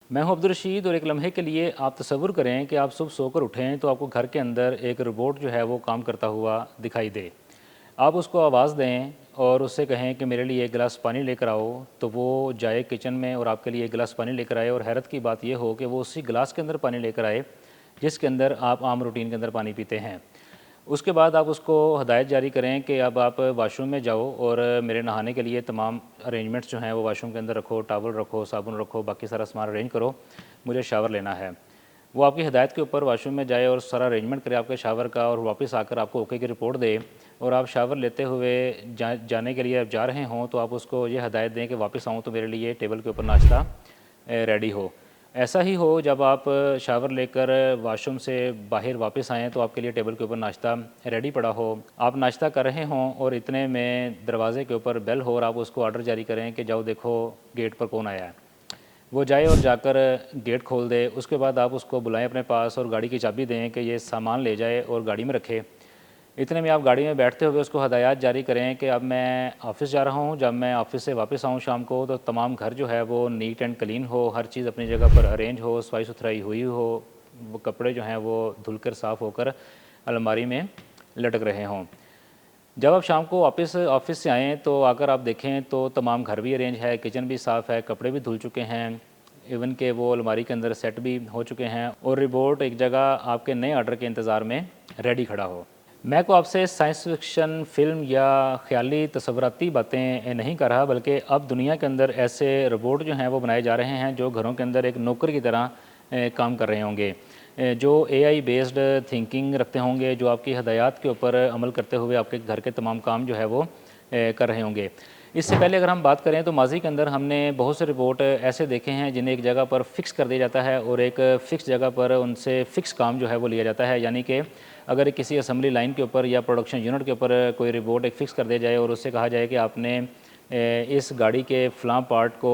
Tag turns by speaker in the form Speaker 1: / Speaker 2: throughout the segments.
Speaker 1: मैं हूं अब्दुल रशीद और एक लम्हे के लिए आप तसव्वुर करें कि आप सुबह सोकर उठें तो आपको घर के अंदर एक रोबोट जो है वो काम करता हुआ दिखाई दे। आप उसको आवाज़ दें और उससे कहें कि मेरे लिए एक गिलास पानी लेकर आओ, तो वो जाए किचन में और आपके लिए एक गिलास पानी लेकर आए। और हैरत की बात यह हो कि वो उसी गिलास के अंदर पानी लेकर आए जिसके अंदर आप आम रूटीन के अंदर पानी पीते हैं। उसके बाद आप उसको हदायत जारी करें कि अब आप वाशरूम में जाओ और मेरे नहाने के लिए तमाम अरेंजमेंट्स जो हैं वो वाशरूम के अंदर रखो, टॉवल रखो, साबुन रखो, बाकी सारा सामान अरेंज करो, मुझे शावर लेना है। वो आपकी हिदायत के ऊपर वाशरूम में जाए और सारा अरेंजमेंट करे आपके शावर का, और वापस आकर आपको ओके की रिपोर्ट दे। और आप शावर लेते हुए जाने के लिए आप जा रहे हों तो आप उसको ये हदायत दें कि वापस आऊँ तो मेरे लिए टेबल के ऊपर नाश्ता रेडी हो। ऐसा ही हो जब आप शावर लेकर वाशरूम से बाहर वापस आएँ तो आपके लिए टेबल के ऊपर नाश्ता रेडी पड़ा हो। आप नाश्ता कर रहे हों और इतने में दरवाज़े के ऊपर बेल हो और आप उसको ऑर्डर जारी करें कि जाओ देखो गेट पर कौन आया है। वो जाए और जाकर गेट खोल दे। उसके बाद आप उसको बुलाएं अपने पास और गाड़ी की चाबी दें कि ये सामान ले जाए और गाड़ी में रखे। इतने में आप गाड़ी में बैठते हुए उसको हदायत जारी करें कि अब मैं ऑफ़िस जा रहा हूँ, जब मैं ऑफ़िस से वापस आऊँ शाम को तो तमाम घर जो है वो नीट एंड क्लीन हो, हर चीज़ अपनी जगह पर अरेंज हो, सफाई सुथराई हुई हो, वो कपड़े जो हैं वो धुलकर साफ़ होकर अलमारी में लटक रहे हों। जब आप शाम को वापस ऑफ़िस से आएँ तो आकर आप देखें तो तमाम घर भी अरेंज है, किचन भी साफ़ है, कपड़े भी धुल चुके हैं, इवन के वो अलमारी के अंदर सेट भी हो चुके हैं और रिपोर्ट एक जगह आपके नए ऑर्डर के इंतज़ार में रेडी खड़ा हो। मैं को आपसे साइंस फिक्शन फ़िल्म या ख़याली तसव्वुराती बातें नहीं कर रहा, बल्कि अब दुनिया के अंदर ऐसे रोबोट जो हैं वो बनाए जा रहे हैं जो घरों के अंदर एक नौकर की तरह काम कर रहे होंगे, जो एआई बेस्ड थिंकिंग रखते होंगे, जो आपकी हदायत के ऊपर अमल करते हुए आपके घर के तमाम काम जो है वो कर रहे होंगे। इससे पहले अगर हम बात करें तो माजी के अंदर हमने बहुत से रोबोट ऐसे देखे हैं जिन्हें एक जगह पर फ़िक्स कर दिया जाता है और एक फ़िक्स जगह पर उनसे फ़िक्स काम जो है वो लिया जाता है। यानी कि अगर किसी असेंबली लाइन के ऊपर या प्रोडक्शन यूनिट के ऊपर कोई रोबोट एक फ़िक्स कर दिया जाए और उससे कहा जाए कि आपने इस गाड़ी के फ़लाँ पार्ट को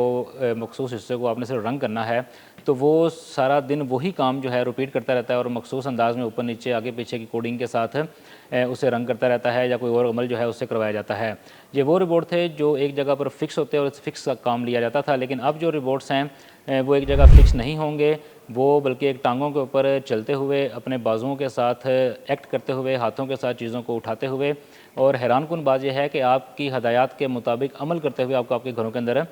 Speaker 1: मखसूस हिस्से को आपने सिर्फ रंग करना है, तो वो सारा दिन वही काम जो है रिपीट करता रहता है और मखसूस अंदाज में ऊपर नीचे आगे पीछे की कोडिंग के साथ उसे रंग करता रहता है या कोई और अमल जो है उससे करवाया जाता है। ये वो रोबोट थे जो एक जगह पर फ़िक्स होते और फ़िक्स काम लिया जाता था, लेकिन अब जो रोबोट्स हैं वो एक जगह फ़िक्स नहीं होंगे, वो बल्कि एक टांगों के ऊपर चलते हुए, अपने बाजुओं के साथ एक्ट करते हुए, हाथों के साथ चीज़ों को उठाते हुए, और हैरानकुन बात यह है कि आपकी हदायत के मुताबिक अमल करते हुए आपको आपके घरों के अंदर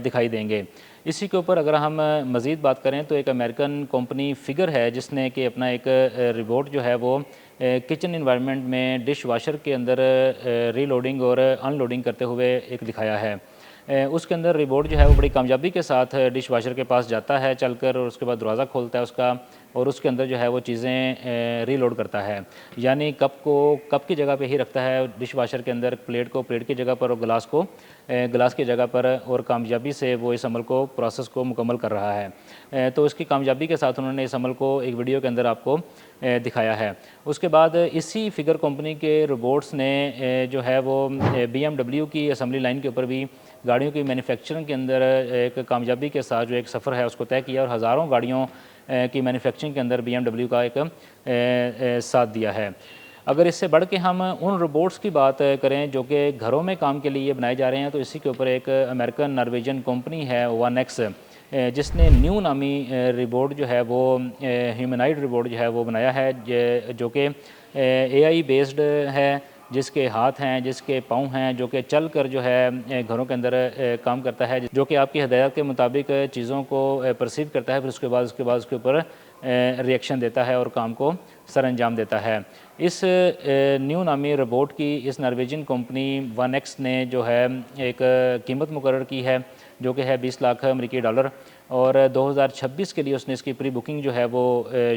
Speaker 1: दिखाई देंगे। इसी के ऊपर अगर हम मज़ीद बात करें तो एक अमेरिकन कंपनी फिगर है जिसने कि अपना एक रोबोट जो है वो किचन इन्वायरमेंट में डिश वाशर के अंदर रीलोडिंग और अनलोडिंग करते हुए एक दिखाया है। उसके अंदर रोबोट जो है वो बड़ी कामयाबी के साथ डिश वाशर के पास जाता है चलकर और उसके बाद दरवाज़ा खोलता है उसका, और उसके अंदर जो है वो चीज़ें रीलोड करता है। यानी कप की जगह पे ही रखता है डिश वाशर के अंदर प्लेट को प्लेट की जगह पर और गिलास को गिलास की जगह पर, और कामयाबी से वो इस अमल को प्रोसेस को मुकम्मल कर रहा है। तो इसकी कामयाबी के साथ उन्होंने इस अमल को एक वीडियो के अंदर आपको दिखाया है। उसके बाद इसी फिगर कंपनी के रोबोट्स ने जो है वो BMW की असेंबली लाइन के ऊपर भी गाड़ियों की मैन्युफैक्चरिंग के अंदर एक कामयाबी के साथ जो एक सफ़र है उसको तय किया और हज़ारों गाड़ियों की मैन्युफैक्चरिंग के अंदर BMW का एक साथ दिया है। अगर इससे बढ़ के हम उन रोबोट्स की बात करें जो कि घरों में काम के लिए बनाए जा रहे हैं, तो इसी के ऊपर एक अमेरिकन नॉर्वेजियन कंपनी है 1X, जिसने न्यू नामी रोबोट जो है वो ह्यूमनाइड रोबोट जो है वो बनाया है, जो कि AI बेस्ड है, जिसके हाथ हैं, जिसके पाँव हैं, जो कि चल कर जो है घरों के अंदर काम करता है, जो कि आपकी हदायत के मुताबिक चीज़ों को परसीव करता है, फिर उसके बाद उसके ऊपर रिएक्शन देता है और काम को सर अंजाम देता है। इस न्यू नामी रोबोट की इस नॉर्वेजियन कंपनी 1X ने जो है एक कीमत मुकर्रर की है जो कि है 20 लाख अमेरिकी डॉलर, और 2026 के लिए उसने इसकी प्री बुकिंग जो है वो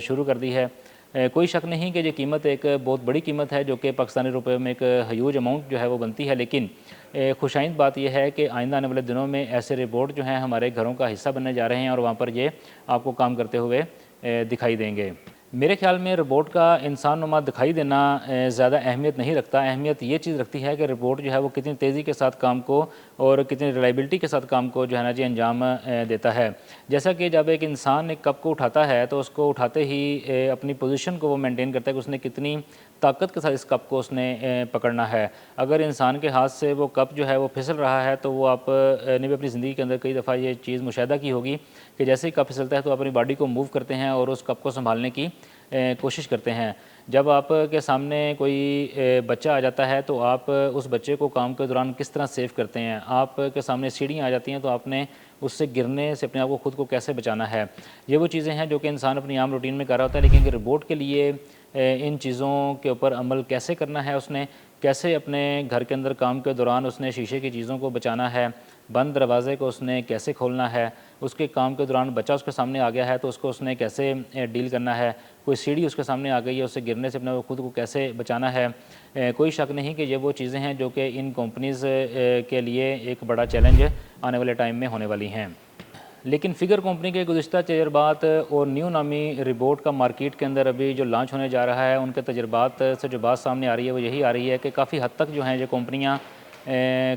Speaker 1: शुरू कर दी है। कोई शक नहीं कि ये कीमत एक बहुत बड़ी कीमत है जो कि पाकिस्तानी रुपए में एक ह्यूज अमाउंट जो है वो बनती है, लेकिन खुशाइंद बात यह है कि आइंदा आने वाले दिनों में ऐसे रोबोट जो हैं हमारे घरों का हिस्सा बनने जा रहे हैं और वहाँ पर ये आपको काम करते हुए दिखाई देंगे। मेरे ख्याल में रोबोट का इंसान नुमा दिखाई देना ज़्यादा अहमियत नहीं रखता। अहमियत ये चीज़ रखती है कि रोबोट जो है वो कितनी तेज़ी के साथ काम को और कितनी रिलायबिलिटी के साथ काम को जो है ना जी अंजाम देता है। जैसा कि जब एक इंसान एक कप को उठाता है तो उसको उठाते ही अपनी पोजीशन को वो मेंटेन करता है कि उसने कितनी ताकत के साथ इस कप को उसने पकड़ना है। अगर इंसान के हाथ से वो कप जो है वो फिसल रहा है तो वो आप ने भी अपनी ज़िंदगी के अंदर कई दफ़ा ये चीज़ मुशाहिदा की होगी कि जैसे ही कप फिसलता है तो अपनी बॉडी को मूव करते हैं और उस कप को संभालने की कोशिश करते हैं। जब आपके सामने कोई बच्चा आ जाता है तो आप उस बच्चे को काम के दौरान किस तरह सेव करते हैं। आपके सामने सीढ़ियाँ आ जाती हैं तो आपने उससे गिरने से अपने आप को खुद को कैसे बचाना है। ये वो चीज़ें हैं जो कि इंसान अपनी आम रूटीन में कर रहा होता है, लेकिन रोबोट के लिए इन चीज़ों के ऊपर अमल कैसे करना है, उसने कैसे अपने घर के अंदर काम के दौरान उसने शीशे की चीज़ों को बचाना है, बंद दरवाजे को उसने कैसे खोलना है, उसके काम के दौरान बच्चा उसके सामने आ गया है तो उसको उसने कैसे डील करना है, कोई सीढ़ी उसके सामने आ गई है उससे गिरने से अपने खुद को कैसे बचाना है। कोई शक नहीं कि ये वो चीज़ें हैं जो कि इन कंपनीज़ के लिए एक बड़ा चैलेंज आने वाले टाइम में होने वाली हैं। लेकिन फ़िगर कंपनी के गुज़िश्ता तजर्बात और न्यू नामी रिबोट का मार्केट के अंदर अभी जो लॉन्च होने जा रहा है, उनके तजर्बात से जो बात सामने आ रही है वो यही आ रही है कि काफ़ी हद तक जो हैं ये कंपनियाँ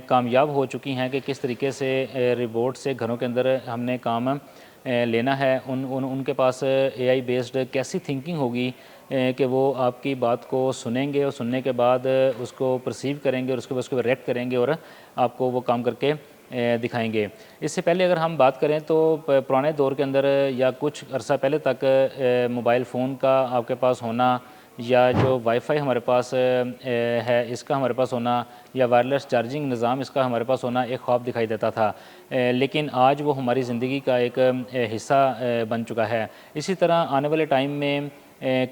Speaker 1: कामयाब हो चुकी हैं कि किस तरीके से रिबोट से घरों के अंदर हमने काम लेना है। उनके पास एआई बेस्ड कैसी थिंकिंग होगी कि वो आपकी बात को सुनेंगे और सुनने के बाद उसको परसीव करेंगे और उसके बाद उसको रिएक्ट करेंगे और आपको वो काम करके दिखाएंगे। इससे पहले अगर हम बात करें तो पुराने दौर के अंदर या कुछ अरसा पहले तक मोबाइल फ़ोन का आपके पास होना या जो वाईफ़ाई हमारे पास है इसका हमारे पास होना या वायरलेस चार्जिंग निज़ाम इसका हमारे पास होना एक ख्वाब दिखाई देता था। लेकिन आज वो हमारी ज़िंदगी का एक हिस्सा बन चुका है। इसी तरह आने वाले टाइम में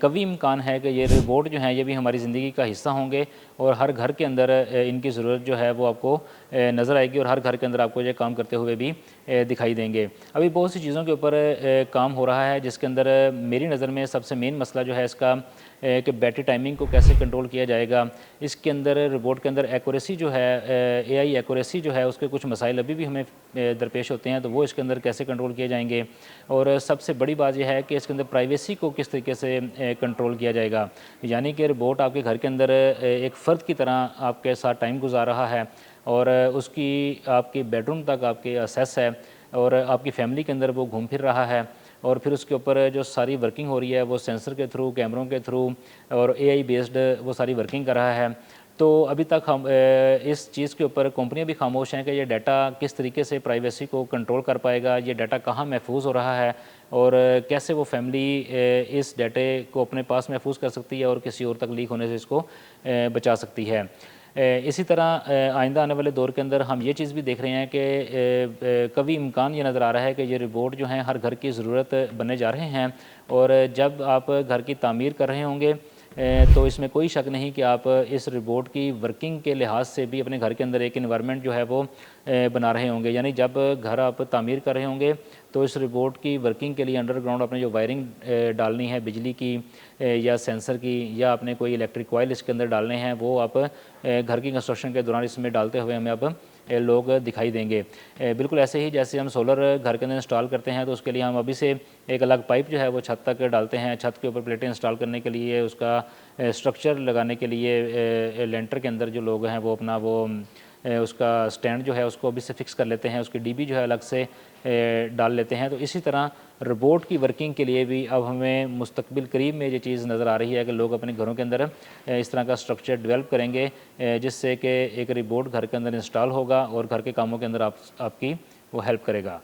Speaker 1: कभी इम्कान है कि ये रोबोट जो हैं ये भी हमारी ज़िंदगी का हिस्सा होंगे और हर घर के अंदर इनकी ज़रूरत जो है वो आपको नज़र आएगी और हर घर के अंदर आपको ये काम करते हुए भी दिखाई देंगे। अभी बहुत सी चीज़ों के ऊपर काम हो रहा है जिसके अंदर मेरी नज़र में सबसे मेन मसला जो है इसका कि बैटरी टाइमिंग को कैसे कंट्रोल किया जाएगा। इसके अंदर रोबोट के अंदर एक्यूरेसी जो है एआई एक्यूरेसी जो है उसके कुछ मसाइल अभी भी हमें दरपेश होते हैं, तो वो इसके अंदर कैसे कंट्रोल किए जाएंगे। और सबसे बड़ी बात यह है कि इसके अंदर प्राइवेसी को किस तरीके से कंट्रोल किया जाएगा। यानी कि रोबोट आपके घर के अंदर एक फ़र्द की तरह आपके साथ टाइम गुजार रहा है और उसकी आपकी बेडरूम तक आपकी एक्सेस है और आपकी फ़ैमिली के अंदर वो घूम फिर रहा है और फिर उसके ऊपर जो सारी वर्किंग हो रही है वो सेंसर के थ्रू, कैमरों के थ्रू और एआई बेस्ड वो सारी वर्किंग कर रहा है। तो अभी तक हम इस चीज़ के ऊपर कंपनियां भी खामोश हैं कि ये डाटा किस तरीके से प्राइवेसी को कंट्रोल कर पाएगा, ये डाटा कहाँ महफूज हो रहा है और कैसे वो फैमिली इस डाटे को अपने पास महफूज कर सकती है और किसी और तक लीक होने से इसको बचा सकती है। इसी तरह आइंदा आने वाले दौर के अंदर हम ये चीज़ भी देख रहे हैं कि कभी इम्कान ये नज़र आ रहा है कि ये रोबोट जो हैं हर घर की ज़रूरत बनने जा रहे हैं और जब आप घर की तामीर कर रहे होंगे तो इसमें कोई शक नहीं कि आप इस रोबोट की वर्किंग के लिहाज से भी अपने घर के अंदर एक इन्वायरमेंट जो है वो बना रहे होंगे। यानी जब घर आप तामीर कर रहे होंगे तो इस रोबोट की वर्किंग के लिए अंडरग्राउंड आपने जो वायरिंग डालनी है बिजली की या सेंसर की या आपने कोई इलेक्ट्रिक कॉइल इसके अंदर डालने हैं वो आप घर की कंस्ट्रक्शन के दौरान इसमें डालते हुए हमें अब लोग दिखाई देंगे। बिल्कुल ऐसे ही जैसे हम सोलर घर के अंदर इंस्टॉल करते हैं तो उसके लिए हम अभी से एक अलग पाइप जो है वो छत तक डालते हैं। छत के ऊपर प्लेटें इंस्टॉल करने के लिए उसका स्ट्रक्चर लगाने के लिए लेंटर के अंदर जो लोग हैं वो अपना वो उसका स्टैंड जो है उसको अभी से फिक्स कर लेते हैं, उसकी डीबी जो है अलग से डाल लेते हैं। तो इसी तरह रोबोट की वर्किंग के लिए भी अब हमें मुस्तकबिल करीब में ये चीज़ नज़र आ रही है कि लोग अपने घरों के अंदर इस तरह का स्ट्रक्चर डेवलप करेंगे जिससे कि एक रोबोट घर के अंदर इंस्टॉल होगा और घर के कामों के अंदर आपकी वो हेल्प करेगा।